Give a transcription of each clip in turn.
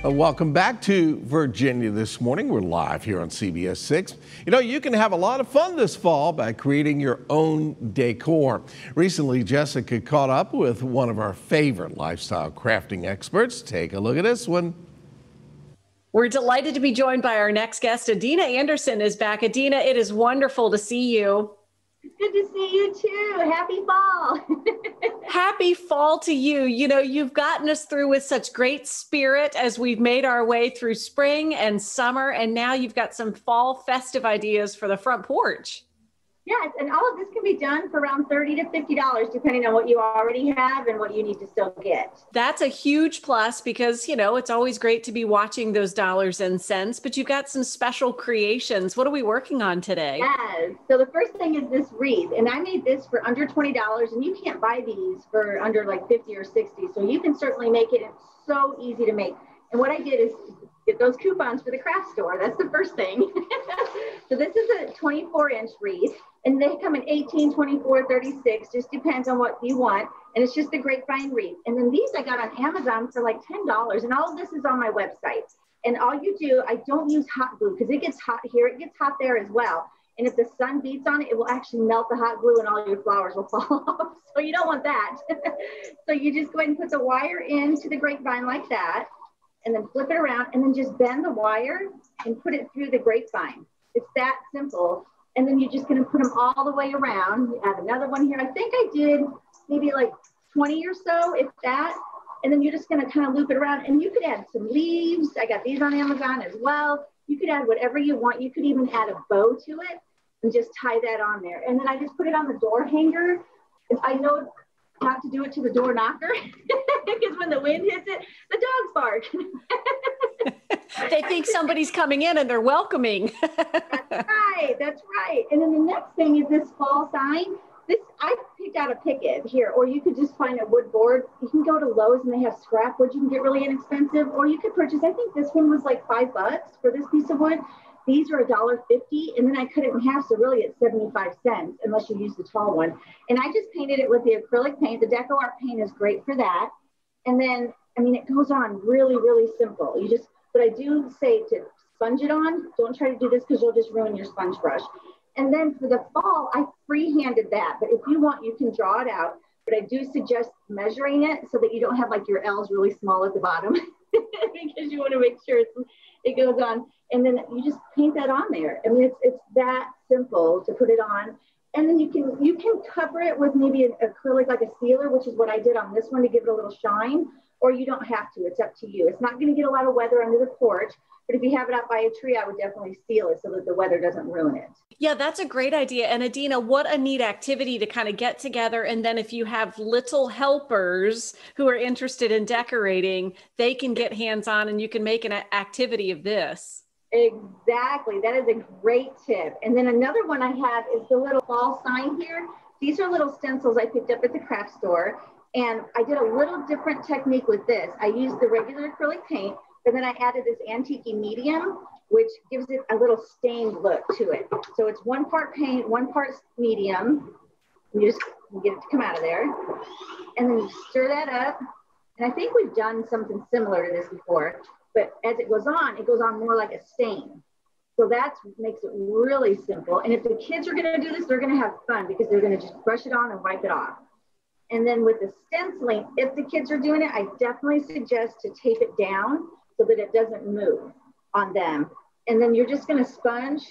Welcome back to Virginia This Morning. We're live here on CBS 6. You know, you can have a lot of fun this fall by creating your own decor. Recently, Jessica caught up with one of our favorite lifestyle crafting experts. Take a look at this one. We're delighted to be joined by our next guest. Adeina Andersen is back. Adeina, it is wonderful to see you. Good to see you too. Happy fall. Happy fall to you. You know, you've gotten us through with such great spirit as we've made our way through spring and summer, and now you've got some fall festive ideas for the front porch. Yes, and all of this can be done for around $30 to $50, depending on what you already have and what you need to still get. That's a huge plus because, you know, it's always great to be watching those dollars and cents, but you've got some special creations. What are we working on today? Yes, so the first thing is this wreath, and I made this for under $20, and you can't buy these for under like 50 or 60, so you can certainly make it. It's so easy to make. And what I did is get those coupons for the craft store. That's the first thing. So this is a 24-inch wreath, and they come in 18, 24, 36, just depends on what you want. And it's just a grapevine wreath. And then these I got on Amazon for like $10, and all of this is on my website. And all you do, I don't use hot glue because it gets hot here, it gets hot there as well. And if the sun beats on it, it will actually melt the hot glue and all your flowers will fall off. So you don't want that. So you just go ahead and put the wire into the grapevine like that, and then flip it around, and then just bend the wire and put it through the grapevine. It's that simple. And then you're just gonna put them all the way around. You add another one here. I think I did maybe like 20 or so, if that. And then you're just gonna kind of loop it around, and you could add some leaves. I got these on Amazon as well. You could add whatever you want. You could even add a bow to it and just tie that on there. And then I just put it on the door hanger. I know not to do it to the door knocker because when the wind hits it, the dogs bark. They think somebody's coming in and they're welcoming. That's right. And then the next thing is this fall sign. This, I picked out a picket here, or you could just find a wood board. You can go to Lowe's and they have scrap wood. You can get really inexpensive, or you could purchase, I think this one was like $5 for this piece of wood. These are $1.50, and then I cut it in half, so really it's 75 cents, unless you use the tall one. And I just painted it with the acrylic paint. The Deco Art paint is great for that. And then, I mean, it goes on really, really simple. You just, but I do say to sponge it on. Don't try to do this because you'll just ruin your sponge brush. And then for the fall, I freehanded that. But if you want, you can draw it out. But I do suggest measuring it so that you don't have like your L's really small at the bottom because you want to make sure it goes on. And then you just paint that on there. I mean, it's that simple to put it on. And then you can cover it with maybe an acrylic, like a sealer, which is what I did on this one to give it a little shine, or you don't have to. It's up to you. It's not going to get a lot of weather under the porch, but if you have it out by a tree, I would definitely seal it so that the weather doesn't ruin it. Yeah, that's a great idea. And Adeina, what a neat activity to kind of get together. And then if you have little helpers who are interested in decorating, they can get hands-on and you can make an activity of this. Exactly. That is a great tip. And then another one I have is the little fall sign here. These are little stencils I picked up at the craft store. And I did a little different technique with this. I used the regular acrylic paint, but then I added this antique medium, which gives it a little stained look to it. So it's 1 part paint, 1 part medium. You just get it to come out of there. And then you stir that up. And I think we've done something similar to this before. But as it goes on more like a stain. So that makes it really simple. And if the kids are going to do this, they're going to have fun because they're going to just brush it on and wipe it off. And then with the stenciling, if the kids are doing it, I definitely suggest to tape it down so that it doesn't move on them. And then you're just going to sponge,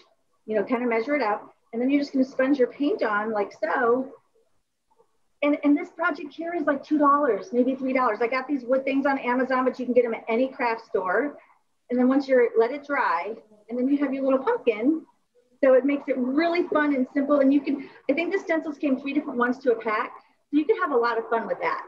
you know, kind of measure it out. And then you're just going to sponge your paint on like so. And this project here is like $2, maybe $3. I got these wood things on Amazon, but you can get them at any craft store. And then once you're, let it dry, and then you have your little pumpkin. So it makes it really fun and simple. And you can, I think the stencils came 3 different ones to a pack. So you can have a lot of fun with that.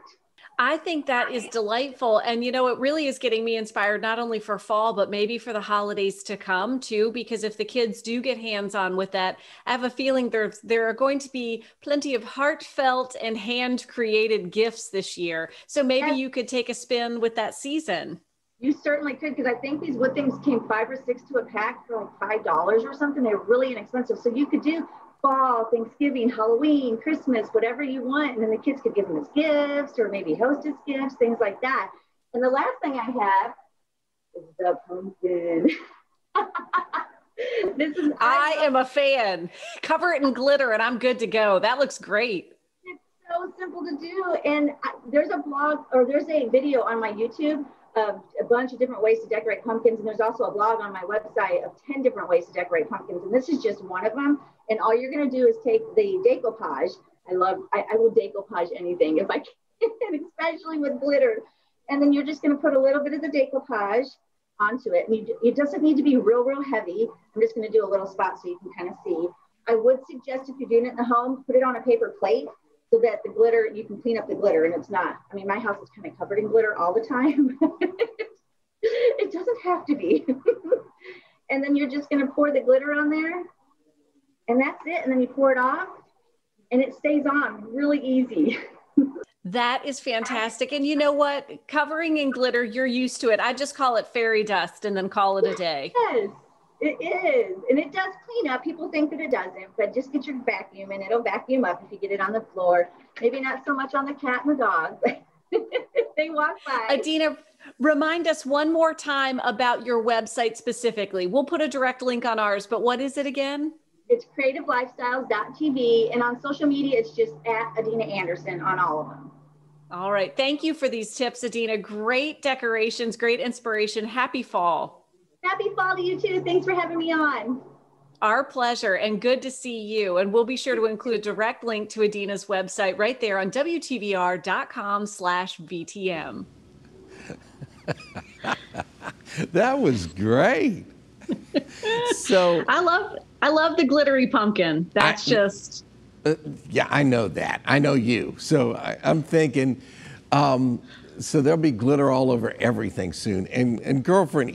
I think that is delightful. And, you know, it really is getting me inspired, not only for fall, but maybe for the holidays to come too, because if the kids do get hands-on with that, I have a feeling there are going to be plenty of heartfelt and hand-created gifts this year. So maybe you could take a spin with that season. You certainly could, because I think these wood things came 5 or 6 to a pack for like $5 or something. They're really inexpensive. So you could do fall, Thanksgiving, Halloween, Christmas, whatever you want. And then the kids could give them as gifts or maybe hostess gifts, things like that. And the last thing I have the pumpkin. I am a fan. Cover it in glitter and I'm good to go. That looks great. It's so simple to do. And there's a blog, or there's a video on my YouTube of a bunch of different ways to decorate pumpkins. And there's also a blog on my website of 10 different ways to decorate pumpkins. And this is just one of them. And all you're going to do is take the decoupage. I will decoupage anything if I can, especially with glitter. And then you're just going to put a little bit of the decoupage onto it. And it doesn't need to be real, real heavy. I'm just going to do a little spot so you can kind of see. I would suggest if you're doing it in the home, put it on a paper plate so that the glitter, you can clean up the glitter and it's not, I mean, my house is kind of covered in glitter all the time. It doesn't have to be. And then you're just going to pour the glitter on there and that's it. And then you pour it off and it stays on really easy. That is fantastic. And you know what? Covering in glitter, you're used to it. I just call it fairy dust and then call it a day. Yes, it is. And it does clean up. People think that it doesn't, but just get your vacuum and it'll vacuum up if you get it on the floor. Maybe not so much on the cat and the dog, but they walk by. Adeina, remind us one more time about your website specifically. We'll put a direct link on ours, but what is it again? It's creativelifestyles.tv, and on social media, it's just at Adeina Andersen on all of them. All right. Thank you for these tips, Adeina. Great decorations, great inspiration. Happy fall. Happy fall to you too. Thanks for having me on. Our pleasure, and good to see you. And we'll be sure to include a direct link to Adeina's website right there on WTVR.com/VTM. That was great. So I love the glittery pumpkin. That's just. Yeah, I know that. I know you. So I'm thinking, so there'll be glitter all over everything soon. And girlfriend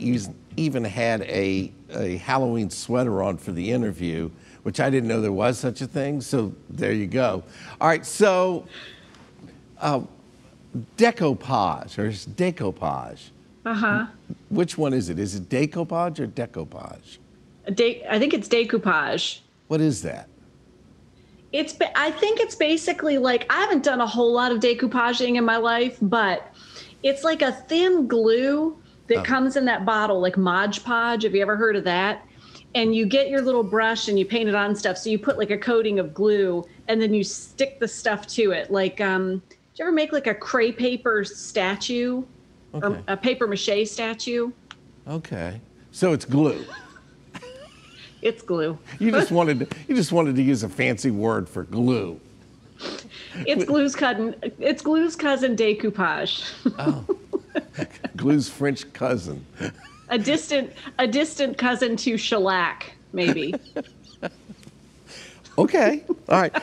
even had a Halloween sweater on for the interview, which I didn't know there was such a thing. So there you go. All right. So decoupage or decoupage. Uh-huh. Which one is it? Is it decoupage or decoupage? I think it's decoupage. What is that? I think it's basically like, I haven't done a whole lot of decoupaging in my life, but it's like a thin glue that comes in that bottle, like Mod Podge. Have you ever heard of that? And you get your little brush and you paint it on stuff. So you put like a coating of glue and then you stick the stuff to it. Like, did you ever make like a crepe paper statue or a paper mache statue? Okay. So it's glue. It's glue. You just wanted to use a fancy word for glue. It's glue's cousin. It's glue's cousin, decoupage. Oh, glue's French cousin. A distant cousin to shellac, maybe. Okay, all right.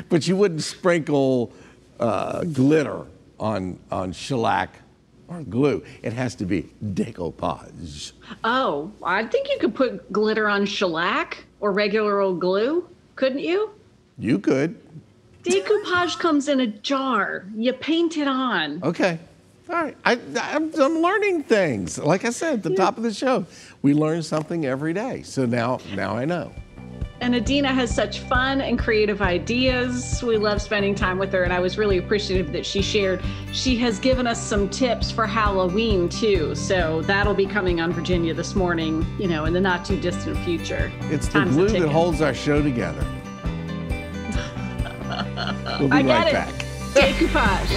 But you wouldn't sprinkle glitter on shellac or glue. It has to be decoupage. Oh, I think you could put glitter on shellac or regular old glue, couldn't you? You could. Decoupage comes in a jar. You paint it on. Okay. All right. I'm learning things. Like I said at the top of the show, we learn something every day. So now I know. And Adeina has such fun and creative ideas. We love spending time with her, and I was really appreciative that she shared. She has given us some tips for Halloween too, so that'll be coming on Virginia this morning, in the not too distant future. It's the glue that holds our show together. We'll be right back. Decoupage.